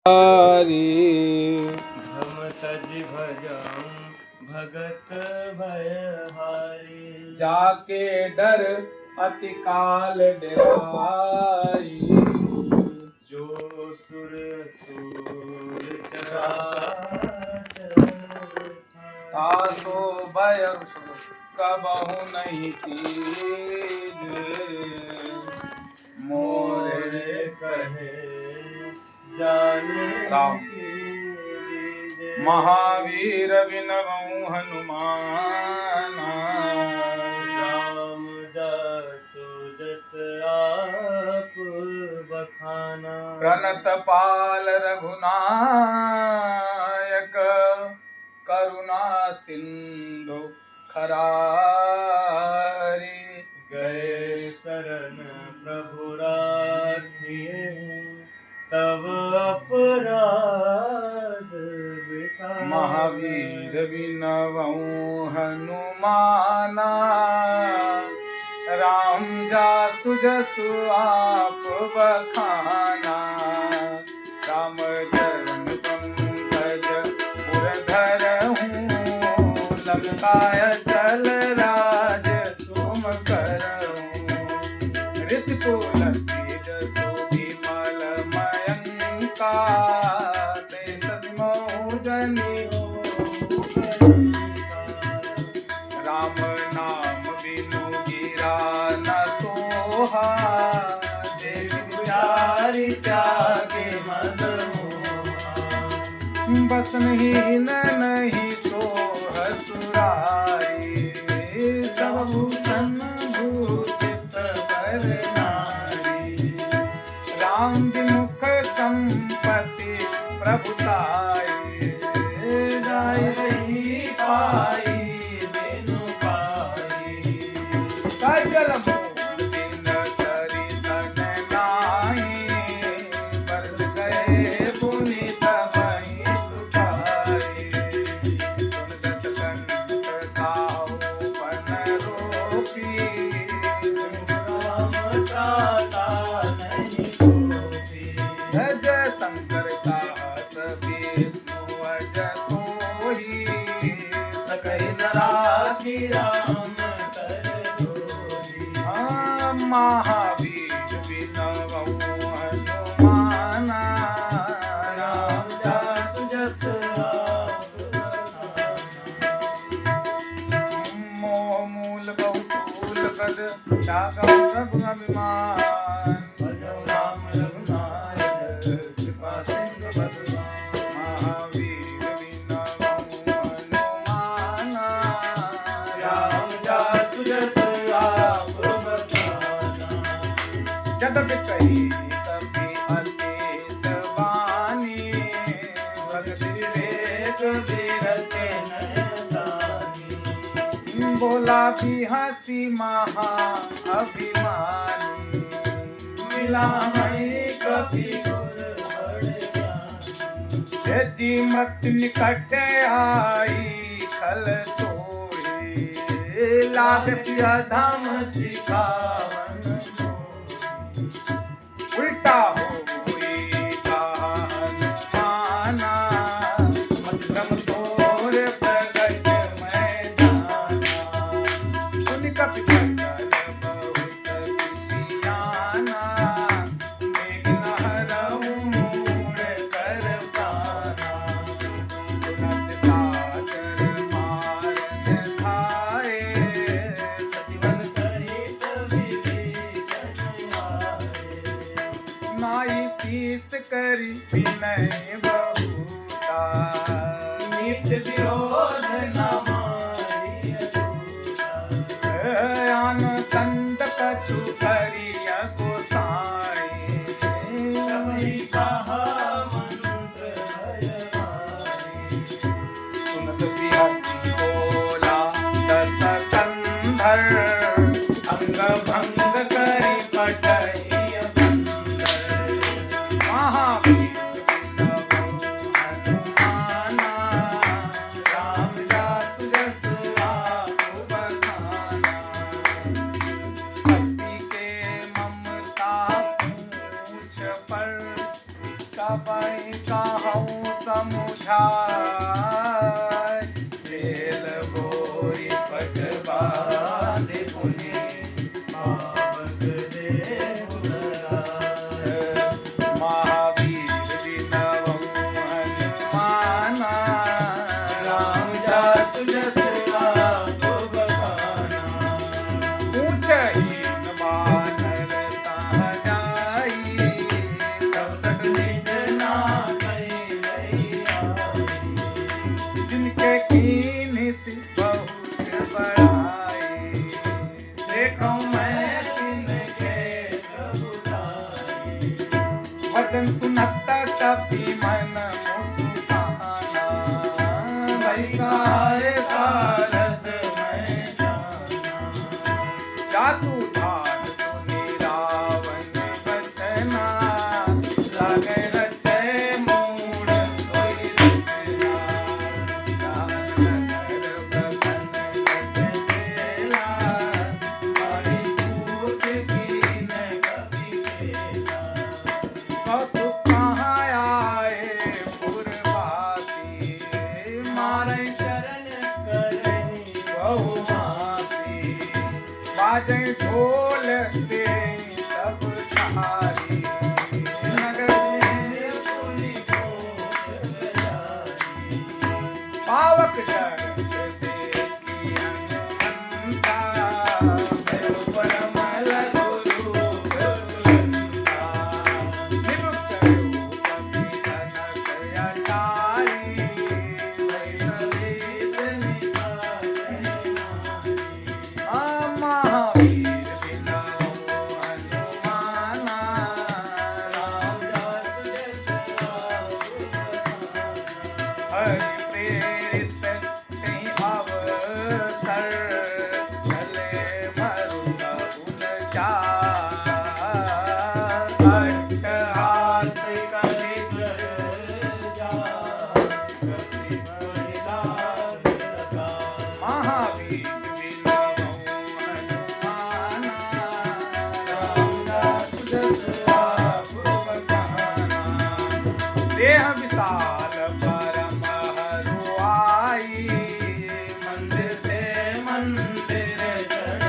हम तज भजम भगत भयहारी। जाके डर अति काल डराई। जो सुर सूर चराचर तासो भय कबहु नहीं तीज। मोरे कहे जाने राम। कीजे। महावीर विनवउ हनुमान। राम जसु जस आप बखाना। प्रणत पाल रघुनायक करुणा सिंधु खरारी। गए शरण प्रभु राखिए तब अपराध विसारे। महावीर विनवउ हनुमाना। राम जासु जसु आप बखाना। राम चरण पंकज पुर धरहूँ। लंकाय चल राज तुम करहूँ। ऋषिकुल जसु विमल मयंका। तेसस मऊ जनि राम नाम बिनु गिरा न सोहा। देव चारि त्यागे मद मोहा। बसनहीन नहीं सोह सुरारी। सब भूषण भूषित बर नारी। राम विमुख संपत्ति प्रभुताई। जाय रही पाई बिनु पाई। सकल मूल दिन सरित नाई। बरस गए पुनीत भई सुखाई। सुन दस कंठ ताऊ पन रोपी। राम त्राता नहीं कोपी। जय शंकर साहस विष्णु अज तोहि। सकहि न राखी राम कर जोहि। महावीर विनवउ हनुमाना। राम जासु जसु आप बखाना। मोह मूल बहुसूल पद त्यागहु प्रभु अभिमान। भजहु राम रघुनायक कृपा सिंधु भगवान। महावीर विनवउ हनुमाना। राम जासु जसु आप बखाना। जदपि कही तभी अतीत वाणी। भगत विवेक विरते नयसानी। बोला भी हंसी महा अभिमानी। मिला मई कभी गुर बड़ ज्ञानी। यदि मत निकट आई खल तोहि। लागसी अधम सिखावन मोहि। उल्टा हो हुई कहा हनुमाना। मत भ्रम तोर प्रगट मैं जाना। सुन कपि सकल बहुत विषयाना। मेघ न हरहु मूढ़ कर पाना। सुनत सादर मारन खाए। सजीवन सहित विभीषण आए। नाई शीस करी विनय बहुता। नित्य विरोध न मारिय दूता। आन कंद कछु करिय गोसाई। सबहि कहा मंत्र भयहारी। सुनत बिहसी बोला दस कंधर। अंग भंग करि पटहि बंदर। महावीर विनवउ हनुमाना। राम जासु जसु आप बखाना। भक्ति के कहूँ समुझाय, बेल बोरी पट बांध पुनि पावक देव धराय। महावीर विनवं हनुमाना, राम जासु जस आपो बखाना। ऊंचहीन बानर तह जाई, तब सठ निज नामै लई आई। जिनके कीन्ह सिर बहुत बड़ाई, देखूं मैं तिनके प्रभुताई। वचन सुनत कपि मन मुस्काना, सहाय सारथ मैं जाना। जातु ध्यान सुनि रावण बचना, लागे रचै मूढ़ सोई रचना। नगर प्रसन्न जग बेला, हरि पूत कीन कपि केला। कौतुक कहाँ आए पुरवासी, मारै चरण करहि बहु मासी। बाजै ढोल दे सब थारी, नगर पुनि घोष बजाई। पावक जगत देखी हनुमंता, भयो परम लघु रूप तुरंता। निरुचरु कपि जनक अटारी, भय सहित निसाचै नारी। महावीर विनवं हनुमाना, राम दास जस आपो बखाना। हरि प्रेरित तेहि अवसर, चले मरुत उन चार। अट्टहास कलि कर जाय, कपि परिलाग लगाय। महावीर विनवं हनुमाना, रामदास जस आपो बखाना। देह विशाल परम हरुआई, मंदिर ते मंदिर चढ़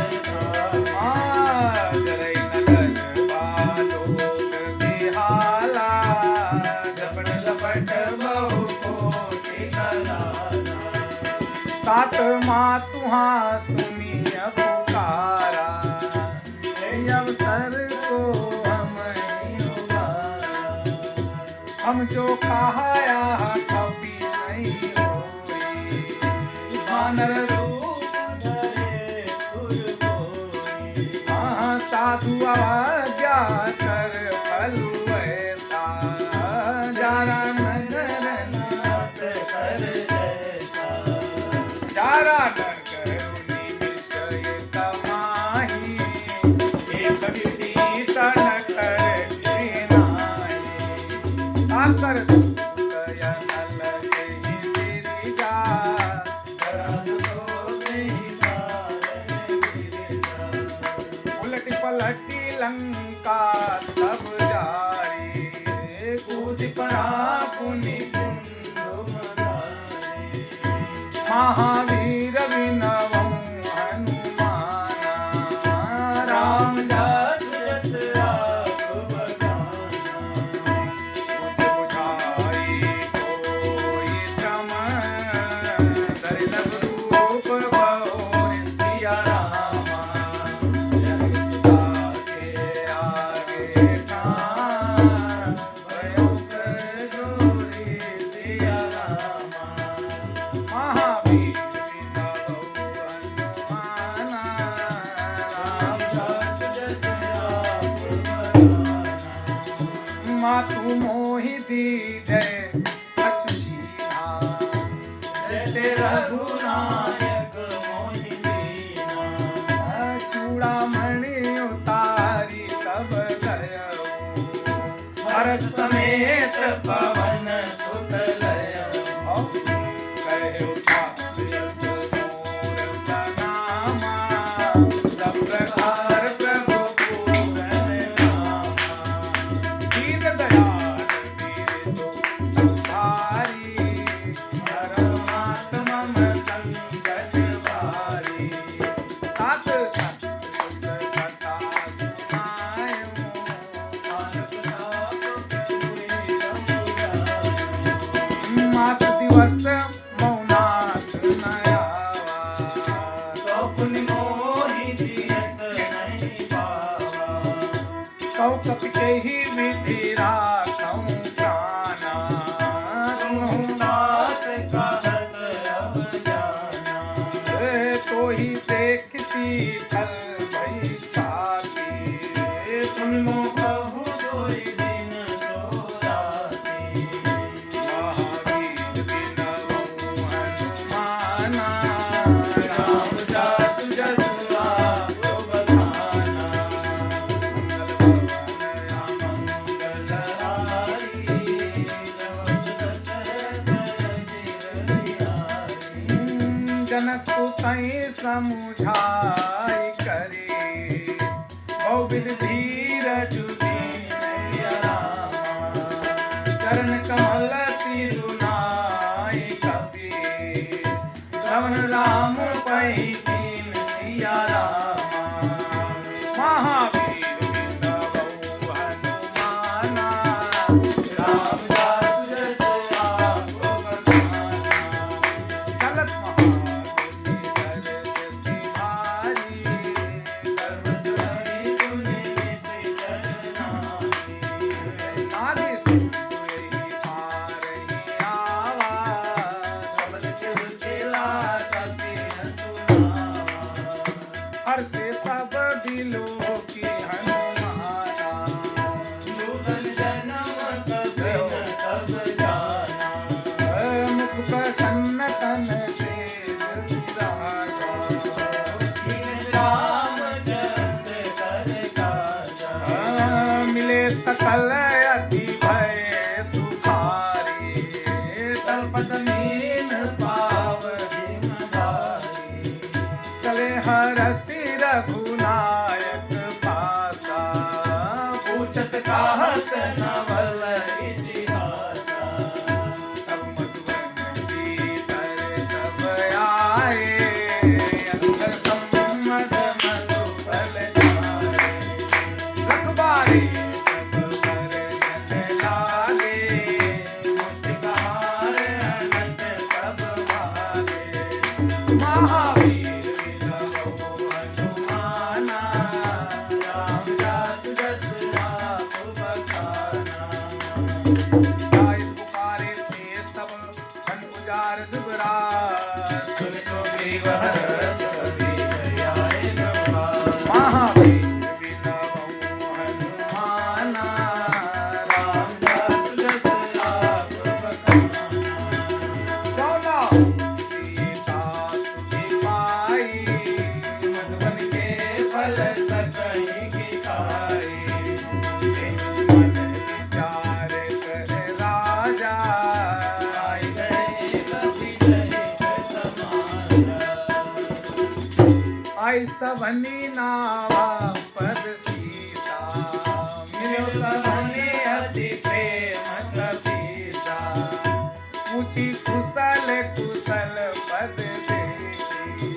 जरै नगर बालोक बिहाला, झपट लपट बहु कोटि कराला। तात मातुहा सुनिय पुकारा, हे अवसर को हम ही उबारा। हम जो कहाया कभी नहीं होई, वानर रूप धरे सुर कोई। साधु आज्ञा कर फलु ऐसा, जारा नगर नाथ कर जैसा। जारा नगर निविषय कमाही, एक विभीषण कर नाही। आकर नल जहि सिरिजा, धरास तो नहीं पारन गिरिजा। उलट पलटी लंका सब जारी, कूद पड़ा पुनि सिंधु मदारी। महावीर विनवं हनुमाना, राम रामदास जस आपो बखाना। मुझ बुझाई कोई श्रम, धरि लघु रूप बहु सिया रामा। जग सुधा के आगे कान, भयो कर जोरी सिया रामा। महावीर विनवं हनुमाना, राम रामदास जस आपो बखाना। मातु मोहि दीजय कछु छीना, जैसे रघुनायक मोहि दीना। चूड़ामणि उतारी तब गयो, हर्ष समेत पवन सुत लयो। कहे यस मोर प्रणामा, सब प्रकार प्रभु पूरन नामा। दीन दयाल वीर तो भारी परमात्मा संकट भारी सात सत सुत कथा सुनायो मास दिवस मौनाथ नयावा कौ कपि के ही विधि राखऊं प्राणा तो ही देख शीतल भई छाती महावीर बिनऊ हनुमाना रामदास जसु आप बखाना जनक सुतई समुझाई करे बहुविध धीरज दीन रामा चरण कमल सिरुनाई कपि श्रवण राम पई दीन सिया रामा महावीर बिनऊ हनुमाना रामदास जसु आप बखाना चलत महादेवी चलत सिहारी सर्वसुनि सुनि निसि चरनारी नारी सिंधुई पारई आवा शब्द केला कपि न सुनावा हर से सब दिलों की हनुमाना नूतन जन्म कभी न कब जाना मुख प्रसन्न तन तेज विराजा रामचंद्र कर काजा मिले सकल अति भय सुखारी तलपत मीन पाव जिम भारी चले हरसि रघुनायक पासा पूछत कहत नवल इतिहासा तब मधुबन भीतर सब आए अंदर सम्मत मधुबल जाए रखबारी जब कर जन लागे मुष्टिकार अनंत सब भागे महावीर बिनऊ हनुमाना रामदास जसु आप बखाना गाय पुकारे ते सब खन उजार दुबरा सुन सुग्रीव हरस कपि आए ब्रह्मास महावीर बिनऊ हनुमाना रामदास जसु आप बखाना चौला सीता सुखी पाई मधुबन के फल सकहि की खाई मन विचार कर राजा आई गए कपि सहित समाजा आई सबनी नावा पद सीता मिलो सबने अति प्रेम कपीसा पूछी कुशल कुशल पद देखी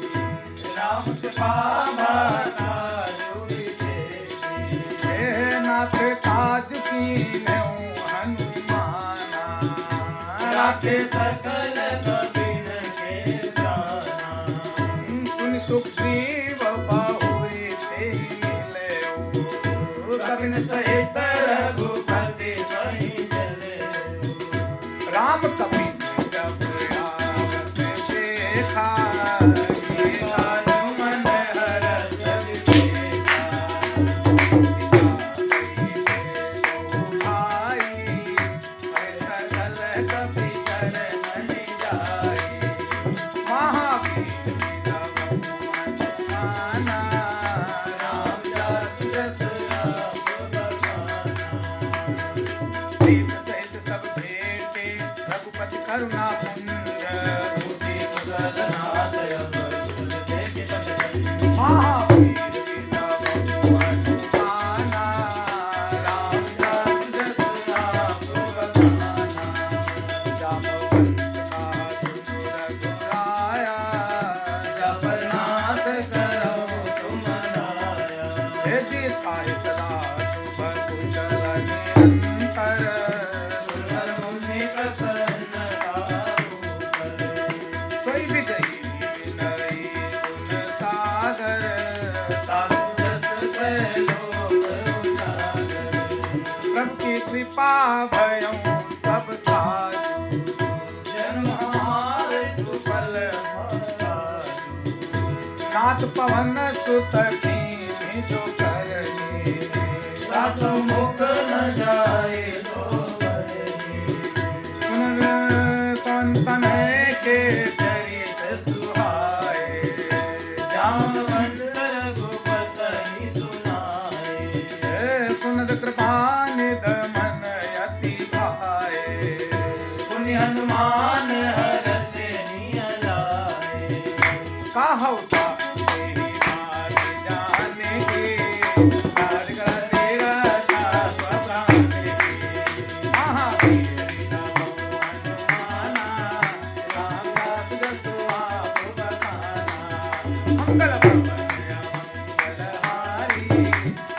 राम कृपा भाता विशेषी हे नाथ काज की हनुमाना राखे सकल कबिन के जाना सुन सुग्रीव बाहुरी ते मिले कबिन सहित रघुपति वहीं चले राम कपि जब आवत देखा मन हरस विशेषा रामदास जसु आप बखाना करुणा पुंज बुद्धि कुशल नाथ अब सुन देख तन महावीर बिनऊ हनुमाना रामदास जसु आप बखाना कृपा भयं सब काजू। जन्म हमारे सुफल भवाजू। नाथ पवन सुत कीन्ही जो करनी। सासु मुख न जाए सो भरनी। सुन कौन तनय के चरित सुहाए। जामवंत रघुपत ही सुनाए। सुनद कृपा निध मन अति भाए। पुनि हनुमान हरषि निय लाए। कहु ताहि बात जाने के। कारगर तेरा था स्वप्राने के। महावीर विनम हनुमाना। रामदास जसु आप बखाना। मंगल भवन मंगलहारी।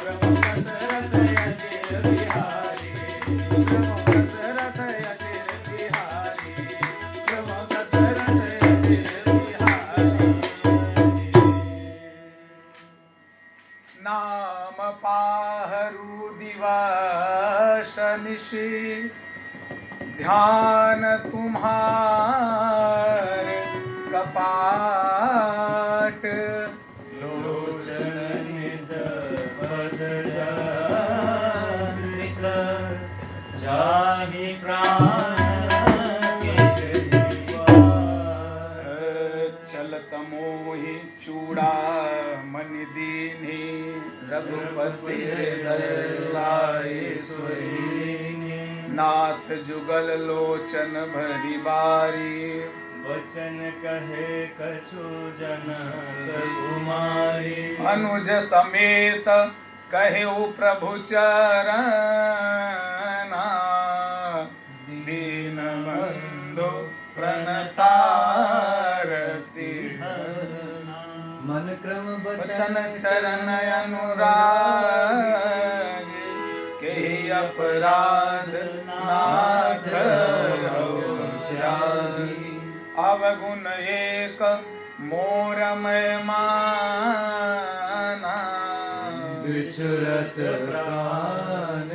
प्रभु दशरथ अजिर बिहारी। प्रभु दशरथ अजिर बिहारी। प्रभु दशरथ अजिर बिहारी। नाम पाहरू दिवस निशि। ध्यान तुम्हारे कपाट। लोचन निज पद जानिक। जाहि प्राण के दीवार। चलत मोहि चूड़ा मनि दीन्ही। रघुपति हृदय लाए सोई। नाथ जुगल लोचन भरी बारी। वचन कहे कछु जन कुमारी। अनुज समेत कहेउ प्रभु चरण। दीन बंधु प्रणतारति। मन क्रम वचन चरण अनुराग। केहि अपराध नाथ त्यागी। अवगुण एक मोर मैं माना। बिछुरत प्राण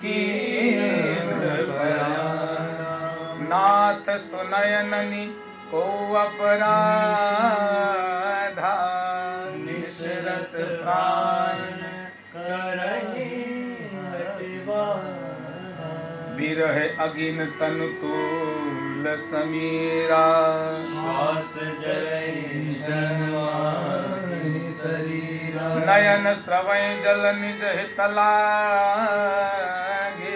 कीन नाथ सुनयननि को अपराधा। निसरत प्राण करहि बिरह अगिन तनु तूल समीरा। श्वास जरहि जन्माहि शरीरा। नयन स्रवै जल निज हित लागे।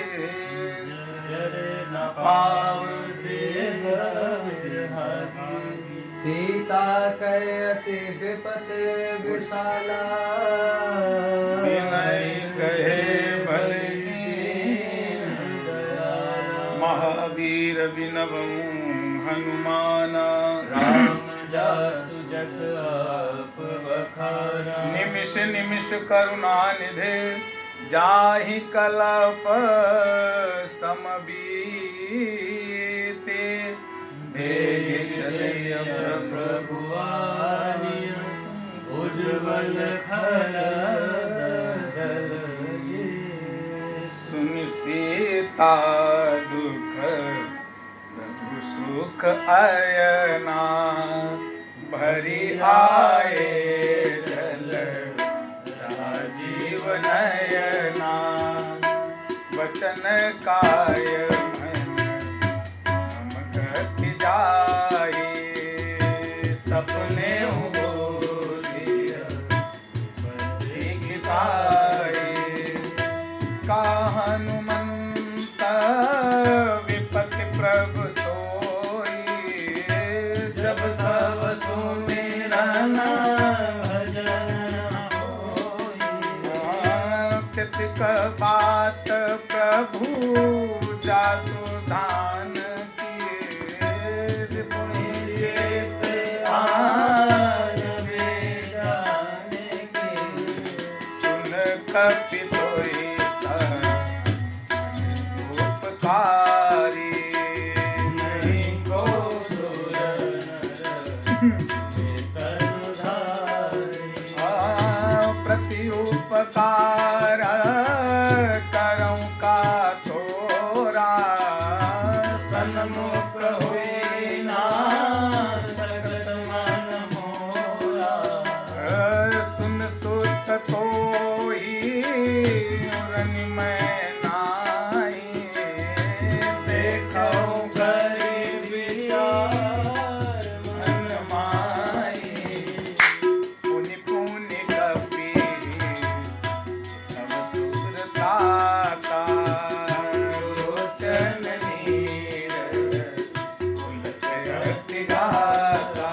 जर न पाव देह विरहागी। सीता कै अति विपत विशाला। विनय कहे भले महावीर विनवं हनुमाना। राम जासु जस आप बखाना। निमिष निमिष करुणा निधे। जाहि कलप समबीते। भेगे चलिय प्रभु आनिय। उज्ज्वल खल दल सुनि सीता दुख प्रभु सुख अयना। भरी आए जल राजीव नयना। वचन काय हम गति जाए। सपने बोलिया दिखताए। का हनुमंत विपति प्रभु सोई। जब तब सुमिरन भजन होई। कितक बात प्रभु जातु धान किए। पुण्य आन बेजाने के। सुन कपितोहि उपकारी। नहीं को सुर प्रति उपकार करऊं का तो सन्मुख हुई ना सकत मन मोरा। सुन सुत कोई उरनि मैं नाई, देखो गरीब विचार मन माई। पुनि पुनि कपि तब सुरता का, लोचन नीर उलट अति गाता।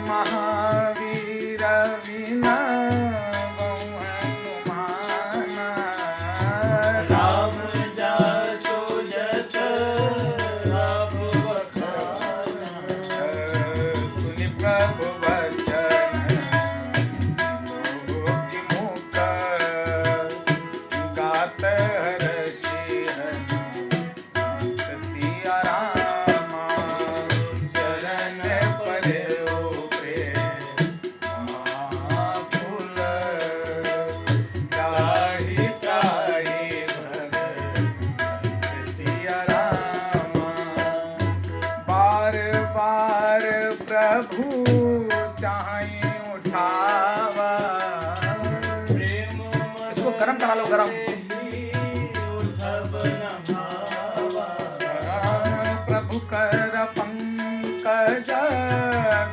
महावीर विना बहु हनुमाना। राम जासु जस प्रभु बखाना। सुनि प्रभु वचन मोहि मुख, गात हर्षि हनुमत सिया रामा। चरण परेउ प्रेम महाफुल त्राहि त्राहि भगत सिया रामा। बार बार प्रभु चाहि उठावा। प्रेम इसको गरम करा लो, गरम। उठब न भावा। प्रभु कर पंकज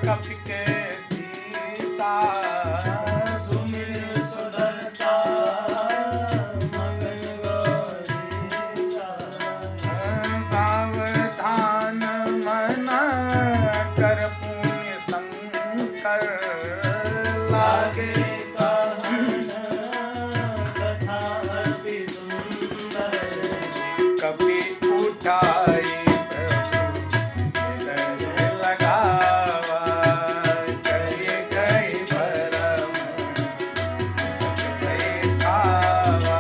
कपि के सीसा। सुमिर सुदर्शा मगन गौरीसा। सावधान मन कर पुण्य संकर, लागे कहन कथा अति सुंदर। कपि उठाई हृदय लगावा। गई गई भरम गई खावा।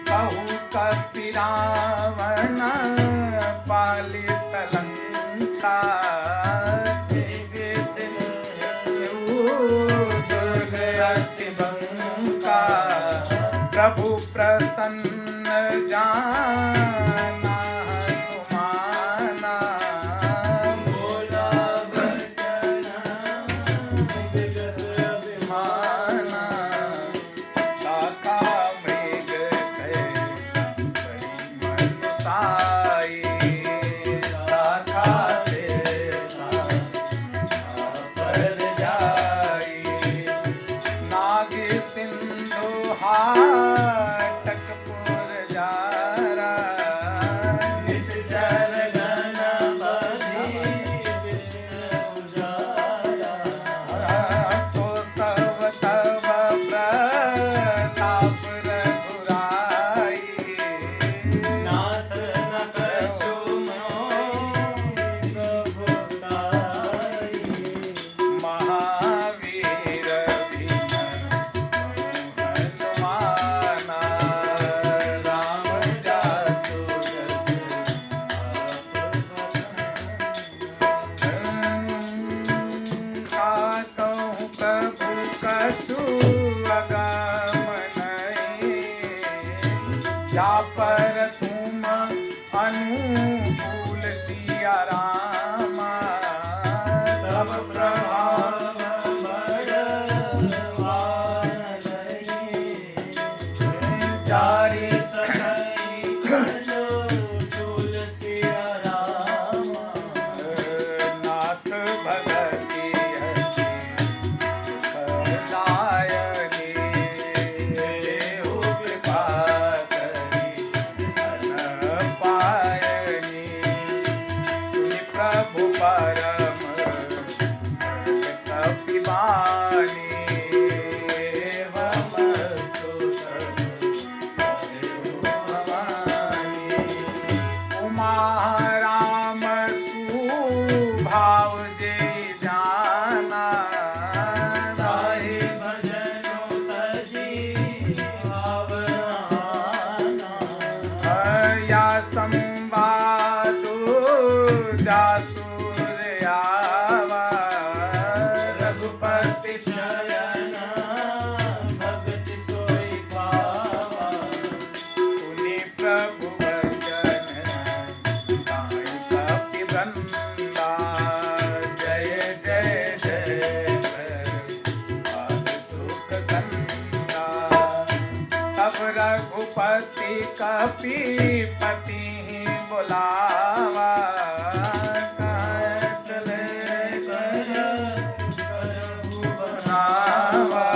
कहु कपि रावण पालित लंका। जीवित दुर्ग अति बंका। प्रभु प्रसन्न जाना हनुमाना। बोला बचन विगत अभिमाना। साका मृग कहे बड़ी मनुसाई। शाखा ते पर जाई। नाग सिंधु हाटकपुर जारा। निश्चर गणपति उजारा। सो सब तव प्रताप रघुराई। नाथ न कछु मोहि प्रभु ताई। महावीर भीम हनुमाना। राम जासु जस कहूँ प्रभु कछु अगम नहीं। जा पर तुम अनुकूल सिया रामा। तब प्रभाव बड़वान लई। जारी सखई खलो तुलसिया रामा। नाथ भगति हरि सुखदायनी। देहु कृपा करी धन पायनी। सुनि प्रभु परम कपिवानी। उमा राम सुभाव जे जाना। ताहि भजनु तजी भावना। या संवादो जासुर आवा। रघुपति चरण भगति सोई पावा। सुनि प्रभु वचन कपीपति बुलावा, चले करहु बनावा।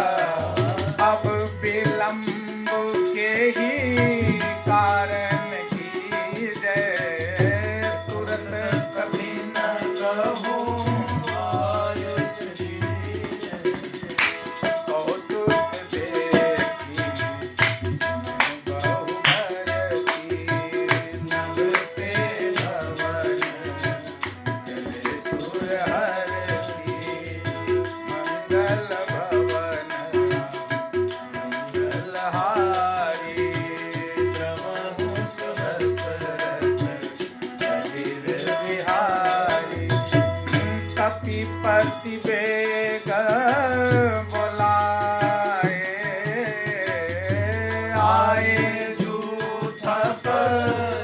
अब विलंब के ही कारण कीजय, तुरत कभी न कहो आयुष दीजय। कौतुक देखी सुन बहु बरसी, नभ पे भवन चले सुरहरसी। मंगल भवन मंगलहारी, प्रभु सुदशरथ अहिर बिहारी। कपीपति बेग बुलाए, आए जूथप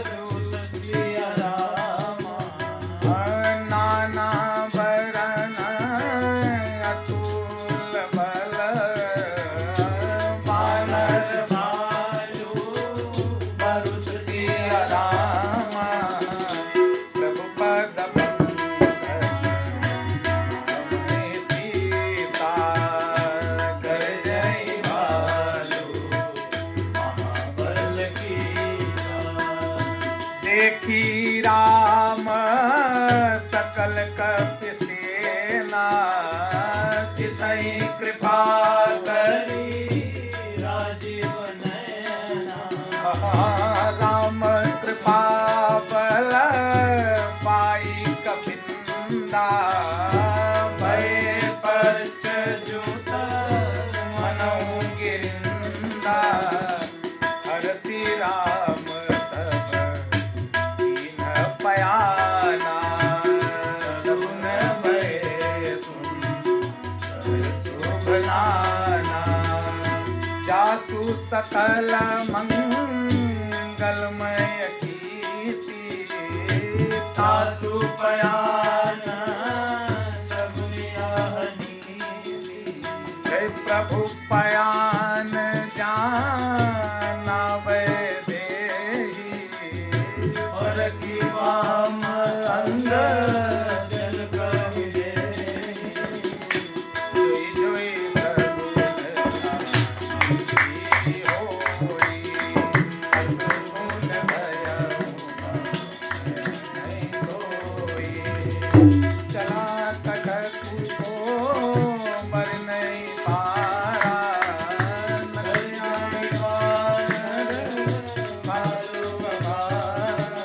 दूत सिया रामा। नाना बरन अतुल बल, बानर भालू बरुत सिया रामा। प्रभु पद सीसा, गरजई भालू महाबल कीसा। देखी राम सकल कपि सेना, चितई कृपा करी राजीव नयना। राम कृपा बल पाई कपिंदा, भय पच्युत मनहु गिरिंदा। हरसि राम तब कीन पयाना, सगुन भय सुन शुभ नाना। जासु सकल मंगलमय कीर्ति, तासु पयान सगुनिया नीति। जय प्रभु पयान जाना वैदेही, और की वाम अंग जल कहि देहि। जोई जोई सगुन नारी होई, असुगुन भयउ नहीं सोई। चला कटकु को बर नहीं पारा, नरयाई वानर भालू बहारा।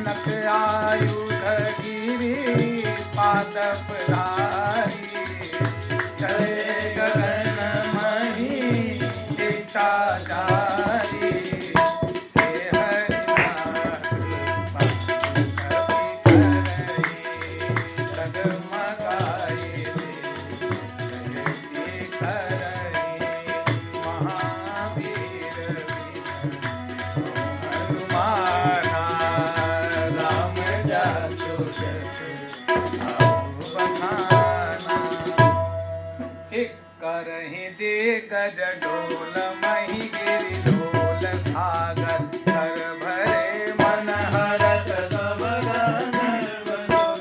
नख आयुध गिरी पादप धारी, चले गगन मही चिता जारी। हे हरि नाथ कपि करहि, डगमगाए जयति करहि। महावीर हनुमाना, राम जासु जस आऊ बखाना। ठीक करहि दिग्गज डोल, मही गिरि डोल सागर। कर भरे मन हरस सब गंधर्व सुर,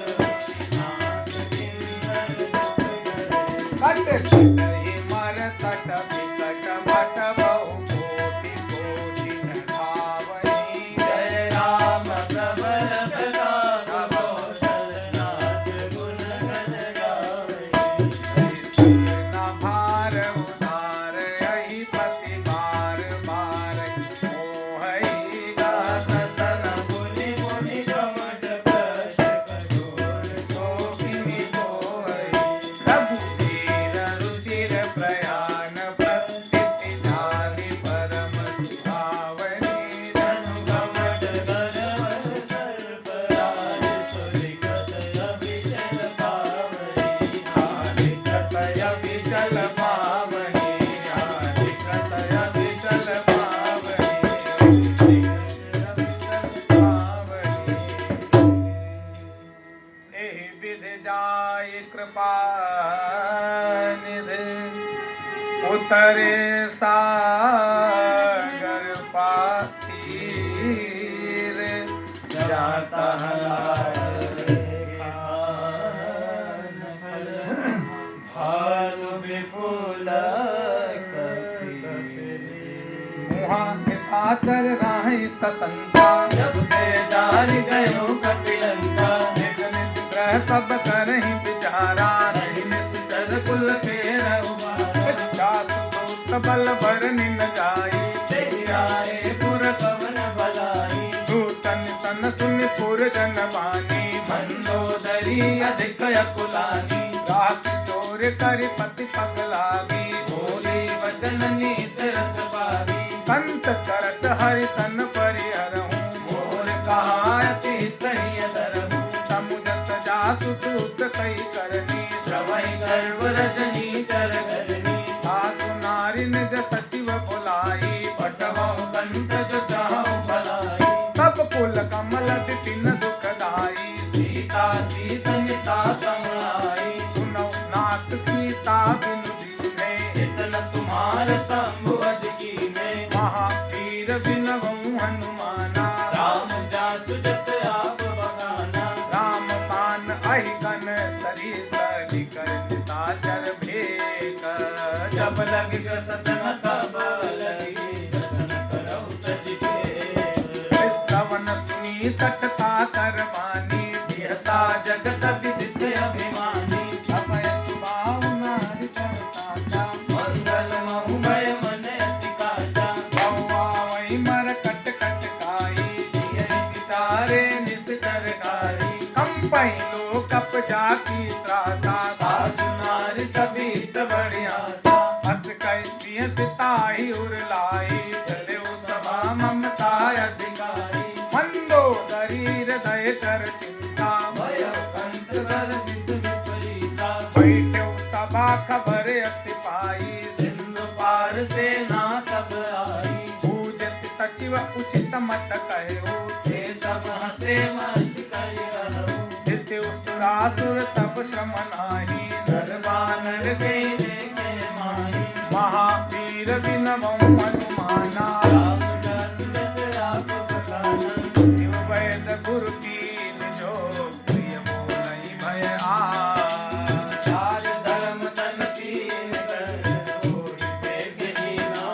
नाथ किन्नर कट कटहि मर तट विकट भट बहु कोटि कोटि न धावहि। जय राम प्रबल प्रताप, कौशलनाथ गुण गण गावहि। न भार उधार यही पति बार बार, मोहई गात सन मुनि मुनि कमट कष्ट कठोर। सो किमि सोहई रघुवीर रुचिर प्रयाण, प्रस्थिति जानि परम सुहावनी। धनु कमट गरवर सर्पराज, सुलिखत अभिचल पावनी। हानिकत अभिचल पावनी, हानिकत अभिचल पावनी, अभिचल पावनी। एहि विधि जाय कृपा निधि, उतरे सागर पार। माता भानु विपुल मुहा निशाचर राहि ससंता जब ते जारी गयो कपिलंका निज निज ग्रह सब करहि विचारा नहीं निश्चर कुल के रहुमारा जासुदूत बल बरनि न जाई तेहि आए पुर कवन भलाई दूतन सन सुनि पुर जन बानी मंदोदरी अधिक अकुलानी राशि चोर करि पति पगलागी बोली वचन नीत रस पावी कंत करस हरि सन परिहरहूँ मोर कहा अति तरिय धरहु समुझत जासु दूत कई करनी श्रवै गर्भ रजनी चर करनी सासु नारी निज सचिव बुलाई पटवहु कंठ जो चाहु भलाई तब कुल कमल तिन दुखदाई सीता सीत निशा समाई सुनो नाथ सीता बिनु दीने इतन तुम्हार शंभु अज कीने महावीर बिनवहु हनुमाना राम जासु जस आप बखाना राम मान अहिगन सरी सरी कर निशाचर भेक जब लग सतन तब लगी जतन करहु तज के सवन सुनी सटता कर मानी बिहसा जगत विदित अभिमानी अभय सुभाव नारी कर साचा मंगल महुमय मन अति काचा बौआ वही मर कट कट खाई जियहि विचारे निश्चर कारी कंपई लो कप जाकी त्रासा आसु नारी सभी बढ़िया सा हस कई पिय सिताई उर लाई चले सभा ममता अधिकारी मंदो दरीर दय कर चिंता भय कंठ कर विद विपरीता बैठो सभा खबर सिपाही सिंधु पार सेना सब आई पूजत सचिव उचित मत कहो ते सब हंसे मस्त कर रहु जिते सुरासुर तब श्रम नाही नर बानर के देखे माही महावीर बिनवहु हनुमाना राम जस जस आप बखाना शिव वैद गुरु कीन जो प्रिय मोहि भय चार धर्म तन तीन कर होई बेग हीना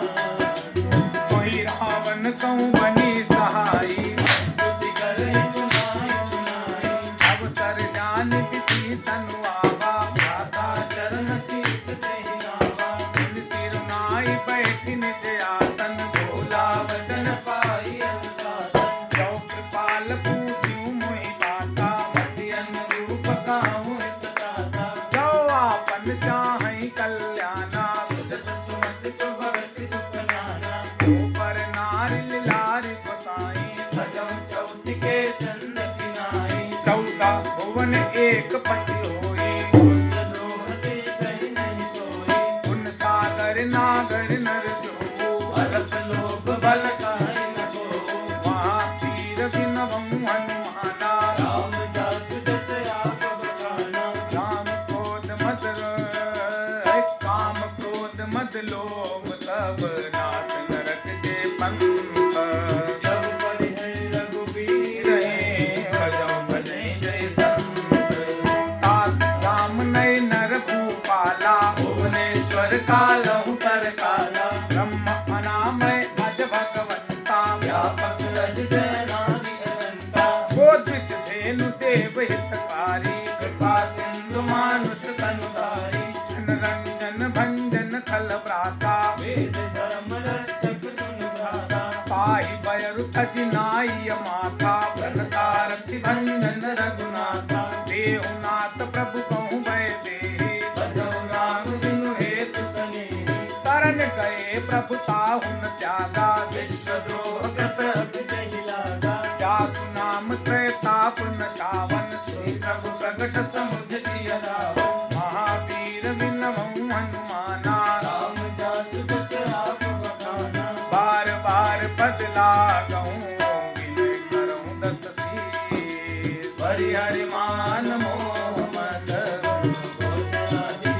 सोई रावण कहूँ बनी सहाई स्तुति करहि सुनाई सुनाई अवसर जान विधि सनुआवा माता चरण शीस तेहि नावा तुम सिर नाई बैठ निज आसन भोला वचन पाई अनुशासन जो कृपाल पूज्यू मोहि बाता मति अनुरूप काहू हित दाता जो आपन चाहि कल्याणा सुजस सुमति सुभगति सुख नाना सो पर नारी लारी गोसाई भजौ चौथि के चंद किनाई 14 भुवन एक पति होई पुत्र द्रोहति कहि नहीं सोई उन सागर नागर नर जो अलख लोभ बल काहि न को महावीर बिनवहु हनुमाना राम जासु जस आप बखाना राम क्रोध मद काम क्रोध मद लोभ सब नाथ नरक के पंथ सब परिहै रघुबीर भजौ भजै जय संत तात राम नय नर भूपाला भुवनेश्वर कालहु कर काला ब्रह्म अनामय अज भगवंता व्यापक रज जयनादि अनंता गोद्विज धेनु देव हितकारी कृपा सिंधु मानुष तनुधारी जन रंजन भंजन खल भ्राता वेद धर्म रक्षक सुन गाथा पाहि बयरु अजिनाय माथा प्रणतारति भंजन रघुनाथा देहुनाथ प्रभु कहूँ भय देहि भजौ राम बिनु हेतु सनेहि शरण गए प्रभु ताहुन त्यागा विश्वद्रोह कृत अभिजहि लागा जासु नाम त्रैताप न सावन श्री प्रभु प्रगट समुझ दिय रावण महावीर बिनवहु हनुमाना राम जासु जस आप बखाना बार बार बदला गऊँ विनय करऊँ दस शीस हरि हरि मान मोह मद घोषादी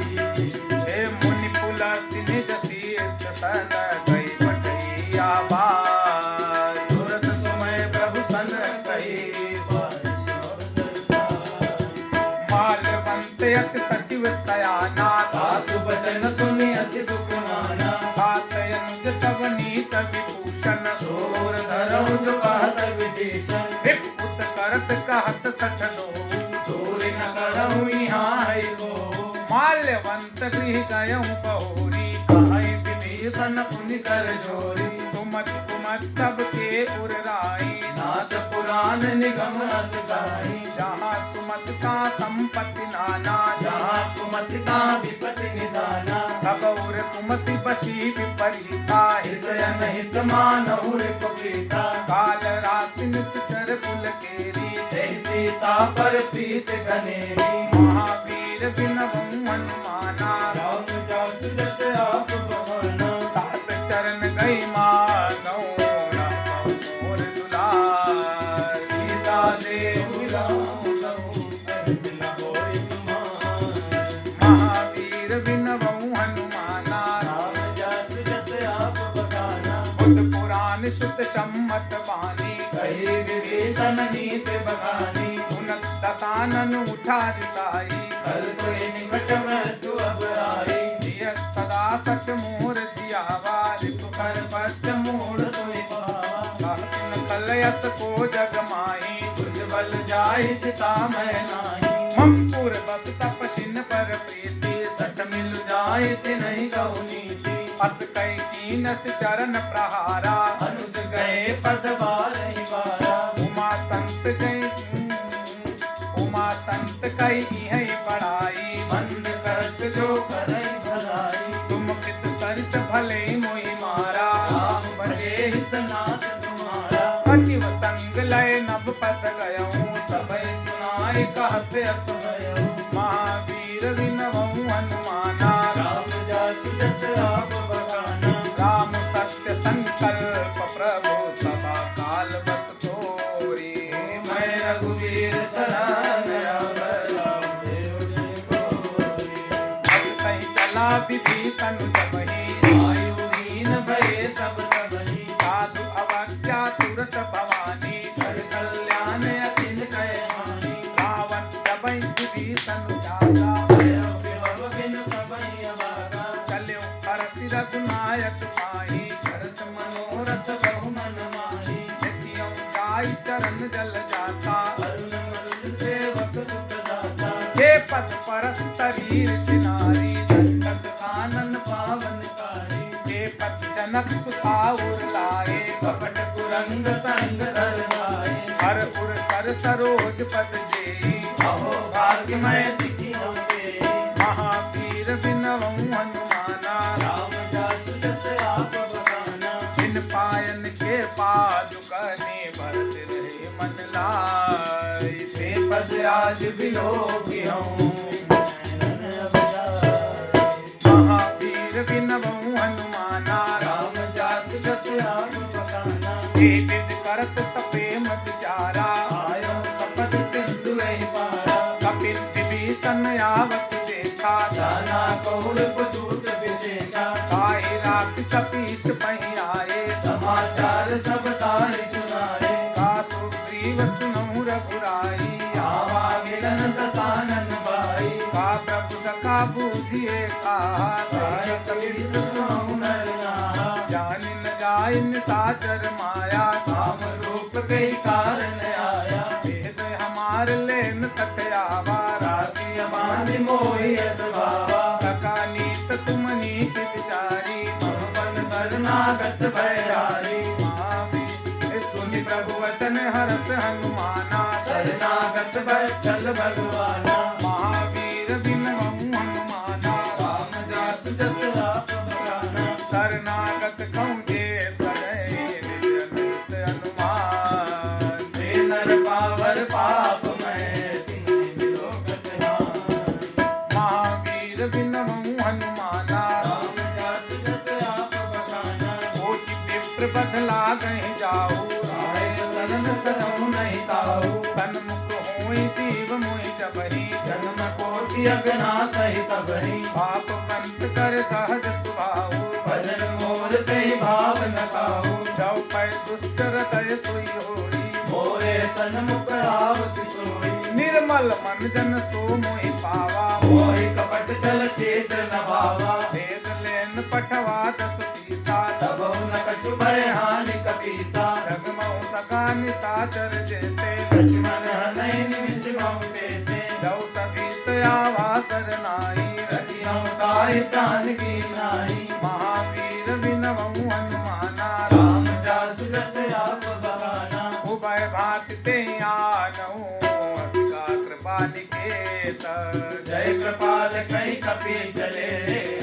हे मुनि पुलस्त्य निज शीस सन गई पटैया बार तुरत समय प्रभु सन कही जनक सचिव सयाना सासु बचन सुनि अति सुख माना तात अनुज तव नीत विभूषण सोर धरऊ जो कहत विभीषण विपुत करत कहत सठ दो दूरि न करऊ यहाँ है गो माल्यवंत गृह गयऊँ बहोरी कहि विभीषण पुनि कर जोरी सुमत कुमत सबके उर्राई नाथ पुराण निगम अस गाई जहाँ सुमत का संपत्ति नाना जहाँ कुमत का विपति निदाना तब उर कुमति बसी विपरीता हृदय हित मानहु रिपुता काल रात निश्चर कुल केरी तेहि सीता पर प्रीत कनेरी महावीर बिनवु हनुमाना राम जास जस आप बखाना तात चरण गई मानौ मोर दुलार सीता देहु राम लहु बिन होय तुमार महावीर बिनवु हनुमाना राम जास जस आप बखाना बुद्ध पुराण सुत सम्मत बानी कहि विभीषण नीत बखानी सुनत दसानन उठा दिसाई कल कोई निकट मृत्यु अब आई जिय सदा सत मोर जियावा रिपु कर पच मूढ़ तुहि पावा सहसिन कलयस को जग माही तुझ बल जाहि चिता मैं नाही ममपुर बस तपसिन पर प्रीति सट मिल जाहि तिन्हि कहु नीति अस कई कीनस चरण प्रहारा अनुज गए पद बारहि बारा उमा संत कई है पढ़ाई मंद करत जो करई भलाई तुम कित सरिस भले मोहि मारा राम भजे हित नाथ तुम्हारा सचिव संग लय नभ पद गयऊँ सबय सुनाई कहत अस भयउ महावीर विनवु हनुमाना राम जास जस आप बखाना राम सत्य संकल्प प्रभु सदा काल बस तोरी मैं रघुवीर शरण राम देव जय गोरी कहीं चला विभीषण जबहि आयुहीन भये सब तबहि साधु अवज्ञा तुरत भवानी कर कल्याण अतिन कय हानि रावण जबहि विभीषण जाता भय विभव बिन सबहि अभागा चल्यो हरसि रघुनायक पाहि भरत मनोरथ बहु मन माही नित्यं गाय चरण जल जाता अरुण मरुल सेवक सुख दाता हे पद परस शरीर सिनारी दंडक कानन पावन कारी हे पद जनक सुताउर लाए कपट कुरंग संग धर लाए हर उर सर सरोज पद जेई अहो भाग्यमय दिखि होंगे महावीर बिनवु हनुमाना राम जासु जस आप बखाना बिन पायन के पादुकने भरत रहे मन लाई ते पद राज बिलोकी हूँ महावीर बिनवु हनुमाना राम जासु जस आप बखाना हे विद करत सपेम विचारा आयो सपद सिंधु रही पारा कपिल विभीषण आवत देखा जाना कौल पुदूत विशेषा काहे रात कपीस पही आए समाचार सब ताहि सुनाए का सुग्रीव सुनहु रघुराई आवा मिलन दसानन भाई का प्रभु सखा बूझिए कहा काय कवि सुनहु नर नाहा जानि न जाय निसाचर माया काम रूप कई कारण आया भेद हमार लेन सत्यावा राखी अमानि मोहि अस भावा सका नीत तुम नीति विचारी मम बन शरणागत भयहारी महावीर सुनि प्रभु वचन हरस हनुमाना शरणागत भय चल भगवाना महावीर बिनवु हनुमाना राम जासु जस आप बखाना शरणागत कहूँ जे तनय निज नित अनुमान हे नर पावर पाप मैं तिन्हि विलोकत हान महावीर बिनवु हनुमाना राम जासु जस आप बखाना कोटि विप्र बदला गए जाऊ आय शरण कदम नहीं ताऊ सन्मुख होई दीव मोहि जबहि जन्म कोटि अगना सहित बही पाप पंत कर सहज सुभाऊ भजन मोर ते भाव न काहू जौ पै दुष्ट हृदय सोई होई मोरे सन्मुख आवत सोई निर्मल मन जन सो मोहि पावा मोहि कपट छल छिद्र न भावा वेद लेन पठवा दस सीसा तब न कछु भय हानि कपीसा रगमऊ सका निशाचर जेते लक्ष्मण हनहि निमिष मऊ देते दौ सभीत आवासर नाई रखियौ ताहि प्राण की नाई महावीर विनवऊ हनुमाना राम जासु जस आप बहाना उभय भांति ते आनऊ अस्का कृपा निकेत जय कृपाल कई कपि चले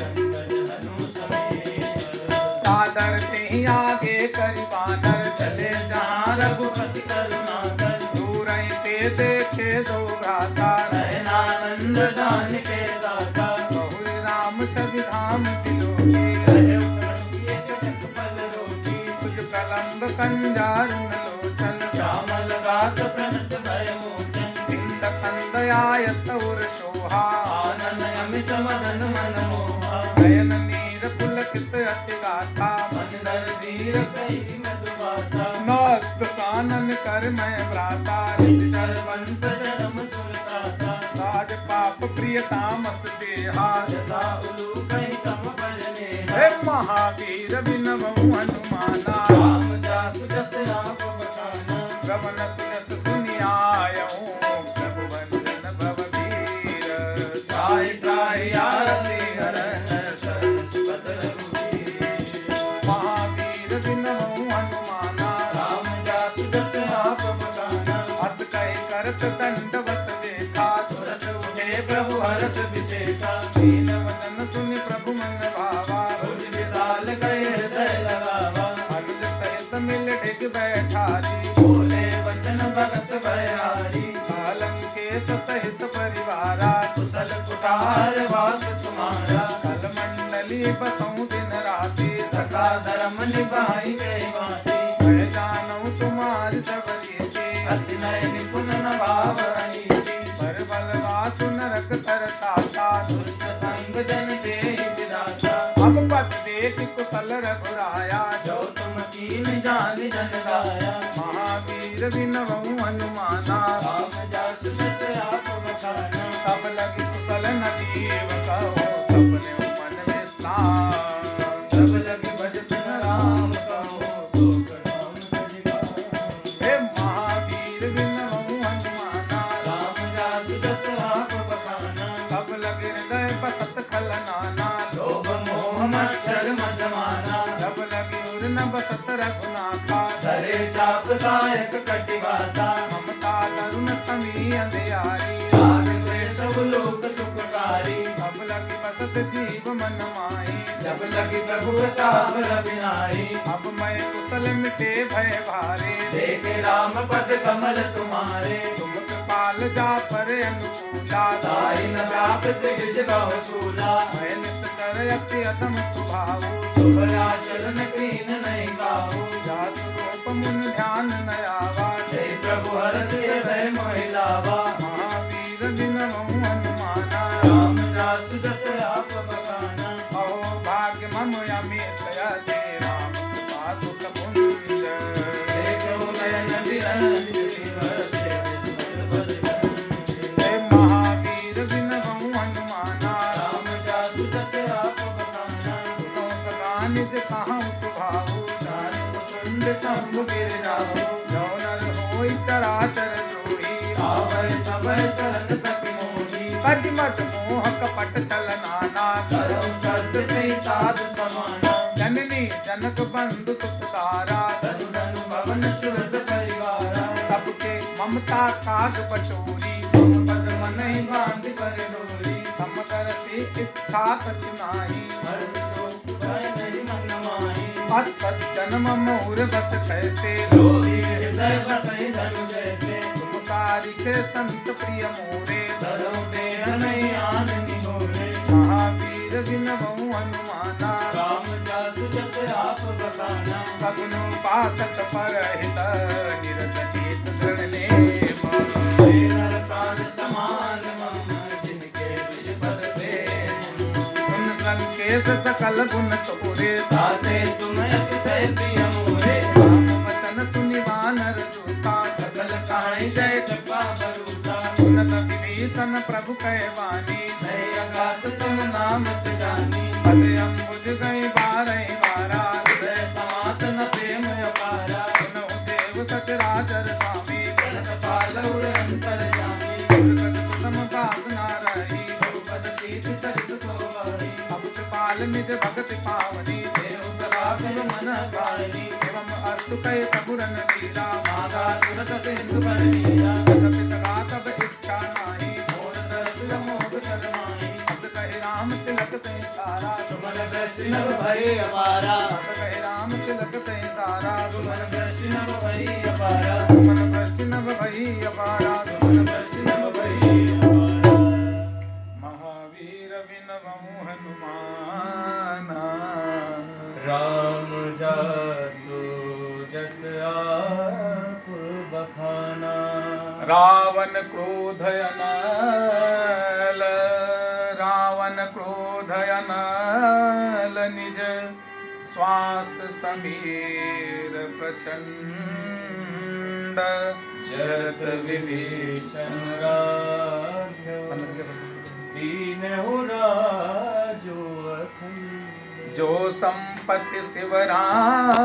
अंगद हनु समेत सादर ते आगे करि बानर चले जहाँ रघुपति करुणा कर दूर ते देखे दो भ्राता नयनानंद दान के दाता बहु राम छवि धाम तिलोकी रहे उपरमुखी जगत फल रोगी कुछ प्रलंब कंजारुण लोचन श्यामल गात प्रणत भय मोचन सिंध कंदयायत उर शोभा आनन अमित मदन मन मोहा नयन नीर पुलकित अति गाथा मन दर धीर कई मधुबाता नक्त सानन कर मैं भ्राता निश्चर वंश जन्म सुरताता राज पाप प्रिय तामस देहा यथा उलू कई तम बल नेहा हे महावीर विनवऊ हनुमाना राम जासु जस आप बखाना श्रवण सुयस सुनियायऊ प्रभु वंदन भव वीर त्राहि त्राहि आरति हरन शरण सुपथ रघुवीर महावीर विनवऊ हनुमाना राम जासु जस आप बखाना हस कहि करत दंडवत देखा तुरत उठे प्रभु हर्ष विशेषा दीन वचन सुनि प्रभु मन भावा भुज विशाल कई हृदय लगावा अनुज सहित मिल डिग बैठारी बोले वचन भगत भयहारी कालंकेश सहित परिवारा कुशल कुठार वास तुम्हारा कल मंडली बसऊं दिन राति सका धर्म निभाई गई माती मैं जानू तुम्हारी सब रीति अति नय निपुण न भाव अनीति पर बलवासु नरक तरताता दुष्ट संग जन देहि विधाता अब पद देख कुशल रघुराया जो तुम कीन जान जन गाया महावीर विनवऊ हनुमाना राम जासु जस आप बखाना तब लगी कुशल नदी कहो सपने मन विश्राम सब लगे भजत न राम कहो सो राम सजिगा हे महावीर विनवऊ हनुमाना राम जासु जस आप बखाना तब लगे हृदय बसत खल नाना लोभ मोह मच्छर मदमाना तब लगी उर न बसत रघुनाथा धरे चाप सायक कटिवाता ममता तरुण तमी अंधियारी राग द्वेष लोक सुखकारी तब लगी बसत जीव मन माही जब लगी प्रभु प्रताप रविनाई अब मैं कुशल मिटे भय भारे देखे राम पद कमल तुम्हारे तुम कृपाल जा पर अनुकूला ताई न व्यापत गिज गौ सूला मैं निस्तर अति अधम सुभाव सुभया चरण कीन नहीं गाऊ जासु रूप मुन ध्यान न आवा जय प्रभु हरष भय मोहिलावा महावीर विनवऊ हनुमाना राम जासु जस आप बखाना अहो भाग्य मम अमित यदि राम कृपा सुख पुंज देखो नयन निरंज सिमर से बल हे महावीर विनवऊ हनुमाना राम जासु जस आप बखाना सुनो सदा निज कहाँ सुभाऊ नानक सुंद शंभु गिर जाओ जो नर होई चराचर जोही आवै सबय शरण प्रति मोही कटि मत मोह कपट छल नाना करो सत्य ते साधु समाना जननी जनक बंधु सुखदारा धनु धनु भवन सुरत परिवारा सबके ममता काग बटोरी तुम पद मन ही बांध कर डोरी समकर से इच्छा कचुनाई हर्ष शोक भय नहीं मन माही असत जन्म मोर बस कैसे लोरी हृदय बसई धनु जैसे तुम सारी के संत प्रिय मोरे धरो देह नहीं आन निगोरे महावीर विनवऊ हनुमाना राम जासु जस आप बखाना सगुनु पासत पर हित निरत चित दृढ़ तेरा प्राण समान मम जिनके निज पद प्रेम सुन संकेत सकल गुण तोरे ताते तुम अतिशय प्रिय मोरे राम वचन सुनि वानर दूता सकल काई जय कृपा बरूता सुनत विभीषण विभीषण प्रभु कहे वाणी, नहीं अगात सम नाम जानी, पद अम्बुज गई बारह बारा, हृदय समातन प्रेम अपारा, सुनहु देव सचराचर स्वामी, जगत पाल उर अंतर जानी, दुर्गत कुसुम वासना रही, बहुपद तीर्थ सरित सोवारी, अब कृपाल निज भगत पावनी, देव सदा शिव मन पावनी, एवं अस्तु कहे प्रभु रणधीरा, माता तुरत सिंधु पर नीरा, तब सगा तब इच्छा नाही, मोर दर्श मोह करमाई, अस कहे राम तिलक ते सारा, सुमन दृष्टि नभ भय अपारा, अस कहे राम तिलक ते सारा, सुमन दृष्टि नभ भय अपारा, सुमन दृष्टि नभ भई अपारा, सुमन दृष्टि नभ भय अपारा, महावीर विनवहु हनुमाना, राम जासु जस आपु बखाना, रावण क्रोध अनल, रावण क्रोध अनल, निज श्वास समीर प्रचंड, जरत विभीषण राघव, दीनहु राजो अखंड, जो संपत्ति शिवराम